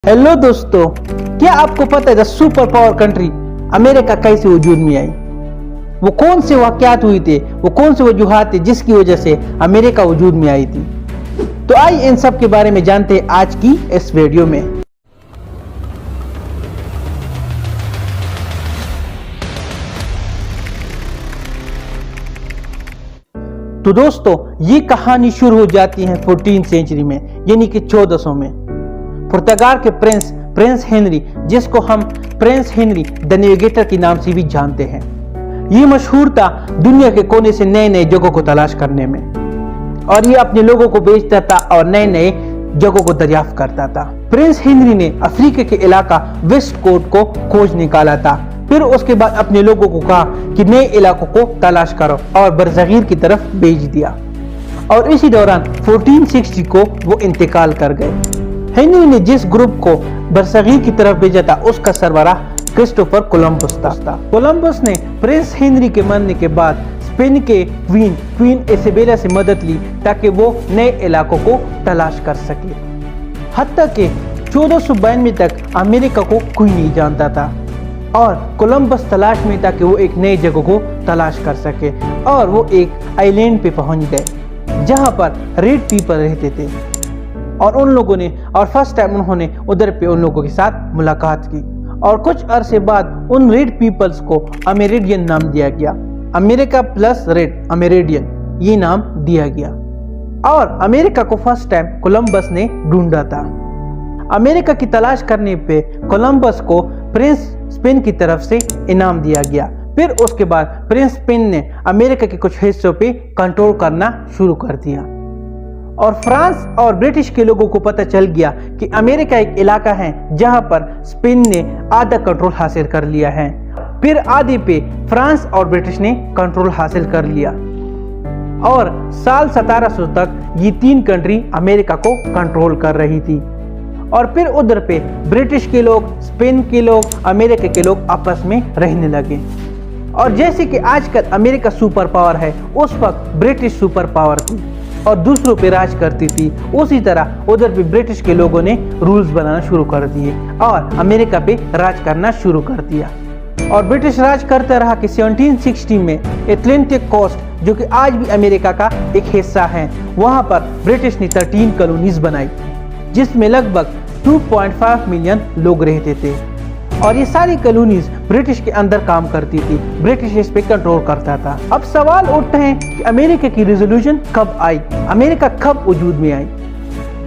Hello दोस्तों, क्या आपको पता है the super power country America कैसे वजूद में आई? वो कौन से वाकयात हुए थे, वो कौन से वजूहात थे जिसकी वजह से अमेरिका वजूद में आई थी? तो आइए इन सब के बारे में जानते हैं आज की इस वीडियो में। तो दोस्तों, ये कहानी शुरू हो जाती है 14th सेंचुरी में, यानी कि 1400 में। पुर्तगाल के प्रिंस हेनरी, जिसको हम प्रिंस हेनरी द नेविगेटर के नाम से भी जानते हैं, ये मशहूर था दुनिया के कोने से नए नए जगहों को तलाश करने में, और ये अपने लोगों को बेचता था और नए नए जगहों को दरियाफ्त करता था। प्रिंस हेनरी ने अफ्रीका के इलाका वेस्ट कोस्ट को खोज निकाला था। फिर उसके बाद अपने लोगों को कहा कि नए इलाकों को तलाश करो और बरज़गीर की तरफ भेज दिया, और इसी दौरान 1460 को वो इंतकाल कर गए। हेनरी ने जिस ग्रुप को बरज़गीर की तरफ भेजा था उसका सरबराह क्रिस्टोफर कोलंबस था। कोलंबस ने प्रिंस हेनरी के मरने के बाद स्पेन के क्वीन इसाबेला से मदद ली ताकि वो नए इलाकों को तलाश कर सके। हत्ता कि 1492 तक अमेरिका को कोई नहीं जानता था, और कोलंबस तलाश में था कि वो एक नई जगह को तलाश कर सके, और वो एक आइलैंड पे पहुंच गए जहां पर रेड पीपल रहते थे, और उन लोगों ने फर्स्ट टाइम उन्होंने उधर पे उन लोगों के साथ मुलाकात की, और कुछ अरसे बाद उन रेड पीपल्स को अमेरिडियन नाम दिया गया। अमेरिका प्लस रेड, अमेरिडियन, ये नाम दिया गया, और अमेरिका को फर्स्ट टाइम कोलंबस ने ढूंढा था। अमेरिका की तलाश करने पे कोलंबस को प्रिंस स्पेन की तरफ से इनाम दिया गया। फिर उसके बाद प्रिंस स्पेन ने अमेरिका के कुछ हिस्सों पे कंट्रोल करना शुरू कर दिया, और फ्रांस और ब्रिटिश के लोगों को पता चल गया कि अमेरिका एक इलाका है जहां पर स्पेन ने आधा कंट्रोल हासिल कर लिया है। फिर आधे पे फ्रांस और ब्रिटिश ने कंट्रोल हासिल कर लिया, और साल 1700 तक ये तीन कंट्री अमेरिका को कंट्रोल कर रही थी। और फिर उधर पे ब्रिटिश के लोग, स्पेन के लोग, अमेरिका के लोग आपस में रहने लगे। और जैसे कि आजकल अमेरिका सुपर पावर है, उस वक्त ब्रिटिश सुपर पावर थी और दूसरों पे राज करती थी। उसी तरह उधर पे ब्रिटिश के लोगों ने रूल्स बनाना शुरू कर दिए और अमेरिका पे राज करना शुरू कर दिया। और ब्रिटिश राज करता रहा कि 1760 में एटलांटिक कोस्ट, जो कि आज भी अमेरिका का एक हिस्सा है, वहां पर ब्रिटिश ने 13 कॉलोनीज बनाई, जिसमें लगभग 2.5 मिलियन लोग रहते थे, और ये सारी कॉलोनीज ब्रिटिश के अंदर काम करती थी। ब्रिटिश इस पे कंट्रोल करता था। अब सवाल उठते हैं कि अमेरिका की रिजोल्यूशन कब आई, अमेरिका कब वजूद में आई?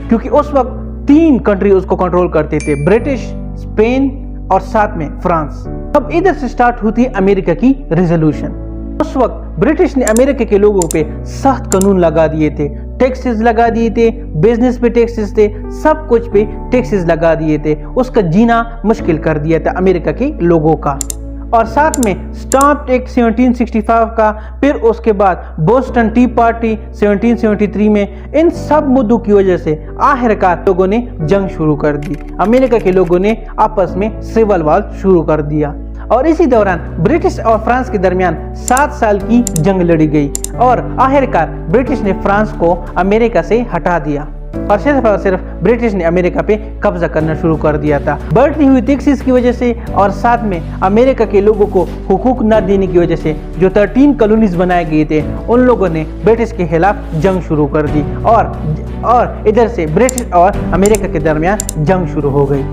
क्योंकि उस वक्त तीन कंट्री उसको कंट्रोल करते थे, ब्रिटिश, स्पेन और साथ में फ्रांस। अब इधर से स्टार्ट होती है अमेरिका की रिजोल्यूशन। उस वक्त ब्रिटिश ने अमेरिका के लोगों पे सख्त कानून लगा दिए थे, टैक्सेस लगा दिए थे, बिजनेस पे टैक्सेस थे, सब कुछ पे टैक्सेस लगा दिए थे। उसका जीना मुश्किल कर दिया था अमेरिका के लोगों का। और साथ में स्टाम्प एक्ट 1765 का, फिर उसके बाद बोस्टन टी पार्टी 1773 में, इन सब मुद्दों की वजह से आखिरकार लोगों ने जंग शुरू कर दी। अमेरिका के लोगों ने आपस में सिविल वॉर शुरू कर दिया, और इसी दौरान ब्रिटिश और फ्रांस के दरमियान 7 साल की जंग लड़ी गई, और आखिरकार ब्रिटिश ने फ्रांस को अमेरिका से हटा दिया, और सिर्फ ब्रिटिश ने अमेरिका पे कब्जा करना शुरू कर दिया था। बढ़ती हुई टैक्सेस की वजह से, और साथ में अमेरिका के लोगों को हुकूक न देने की वजह से जो 13 कॉलोनीज बनाए गए थे, उन लोगों ने ब्रिटिश के खिलाफ जंग शुरू कर दी, और इधर से ब्रिटिश और अमेरिका के दरमियान जंग शुरू हो गई।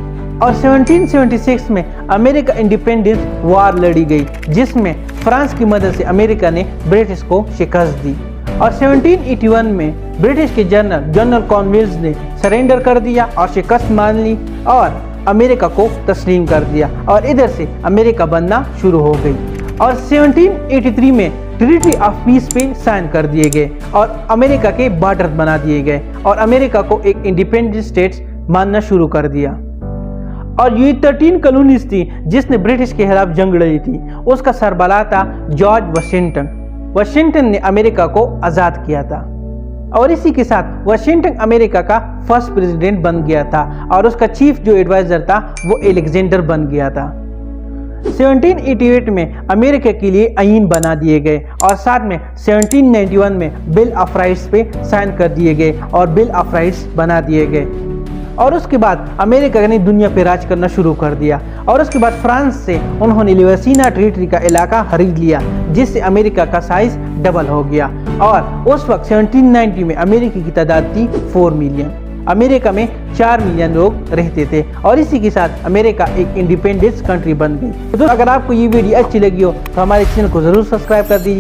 और 1776 में अमेरिका इंडिपेंडेंस वार लड़ी गई, जिसमें फ्रांस की मदद से अमेरिका ने ब्रिटिश को शिकस्त दी। और 1781 में ब्रिटिश के जनरल कॉर्नवालिस ने सरेंडर कर दिया और शिकस्त मान ली, और अमेरिका को तस्लीम कर दिया, और इधर से अमेरिका बनना शुरू हो गई। और 1783 में ट्रीटी ऑफ पीस पे साइन कर दिए गए, और अमेरिका के बॉर्डर बना दिए गए, और अमेरिका को एक इंडिपेंडेंट स्टेट्स मानना शुरू कर दिया। और ये 13 कॉलोनीज थी जिसने ब्रिटिश के खिलाफ जंग लड़ी थी, उसका सरबराह था जॉर्ज वाशिंगटन। वाशिंगटन ने अमेरिका को आज़ाद किया था, और इसी के साथ वाशिंगटन अमेरिका का फर्स्ट प्रेसिडेंट बन गया था, और उसका चीफ जो एडवाइजर था वो अलेक्जेंडर बन गया था। 1788 में अमेरिका के लिए आईन बना दिए गए, और साथ में 1791 में बिल ऑफ राइट्स पे साइन कर दिए गए और बिल ऑफ राइट्स बना दिए गए। और उसके बाद अमेरिका ने दुनिया पे राज करना शुरू कर दिया। और उसके बाद फ्रांस से उन्होंने लिवेसिना टेरिटरी का इलाका खरीद लिया, जिससे अमेरिका का साइज डबल हो गया। और उस वक्त 1790 में अमेरिका की तादाद थी 4 मिलियन। अमेरिका में 4 मिलियन लोग रहते थे और इसी के साथ अमेरिका एक इंडिपेंडेंस कंट्री बन गई। तो अगर आपको ये वीडियो अच्छी लगी हो तो हमारे चैनल को जरूर सब्सक्राइब कर दीजिए।